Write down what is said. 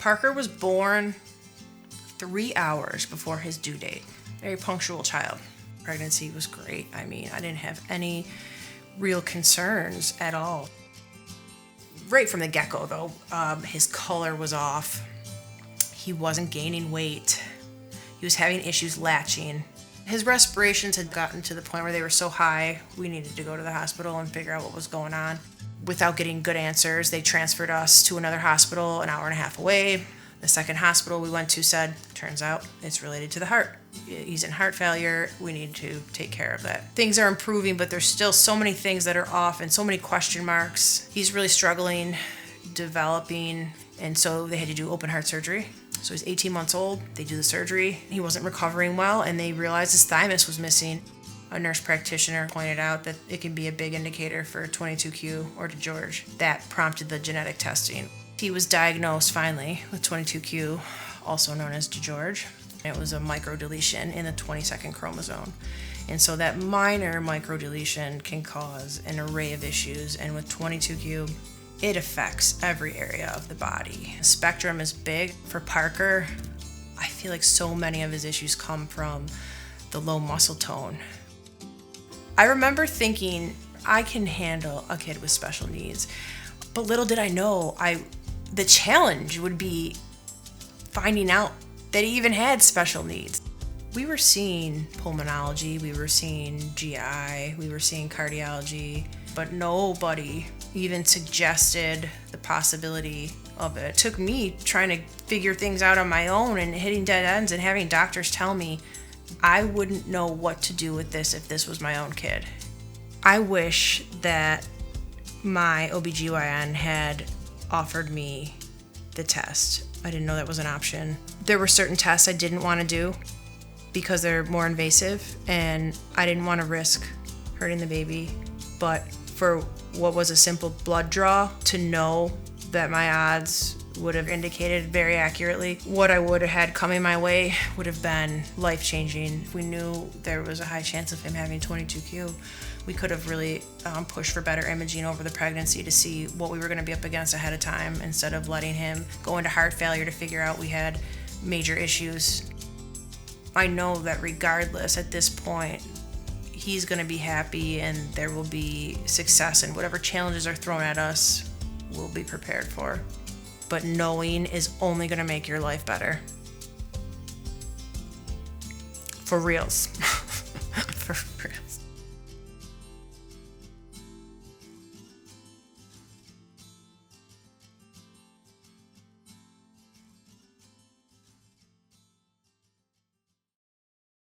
Parker was born 3 hours before his due date. Very punctual child. Pregnancy was great. I mean, I didn't have any real concerns at all. Right from the get-go, though, his color was off. He wasn't gaining weight. He was having issues latching. His respirations had gotten to the point where they were so high, we needed to go to the hospital and figure out what was going on. Without getting good answers, they transferred us to another hospital an hour and a half away. The second hospital we went to said, turns out it's related to the heart. He's in heart failure. We need to take care of that. Things are improving, but there's still so many things that are off and so many question marks. He's really struggling, developing, and so they had to do open heart surgery. So he's 18 months old. They do the surgery. He wasn't recovering well, and they realized his thymus was missing. A nurse practitioner pointed out that it can be a big indicator for 22q or DiGeorge. That prompted the genetic testing. He was diagnosed finally with 22q, also known as DiGeorge. It was a microdeletion in the 22nd chromosome. And so that minor microdeletion can cause an array of issues. And with 22q, it affects every area of the body. The spectrum is big. For Parker, I feel like so many of his issues come from the low muscle tone. I remember thinking, I can handle a kid with special needs. But little did I know, the challenge would be finding out that he even had special needs. We were seeing pulmonology, we were seeing GI, we were seeing cardiology, but nobody even suggested the possibility of it. It took me trying to figure things out on my own and hitting dead ends and having doctors tell me I wouldn't know what to do with this if this was my own kid. I wish that my OBGYN had offered me the test. I didn't know that was an option. There were certain tests I didn't want to do because they're more invasive and I didn't want to risk hurting the baby. But for what was a simple blood draw, to know that my odds would have indicated very accurately what I would have had coming my way would have been life-changing. If we knew there was a high chance of him having 22q, we could have really pushed for better imaging over the pregnancy to see what we were going to be up against ahead of time instead of letting him go into heart failure to figure out we had major issues. I know that regardless, at this point, he's going to be happy and there will be success, and whatever challenges are thrown at us, we'll be prepared for. But knowing is only going to make your life better. For reals. For real.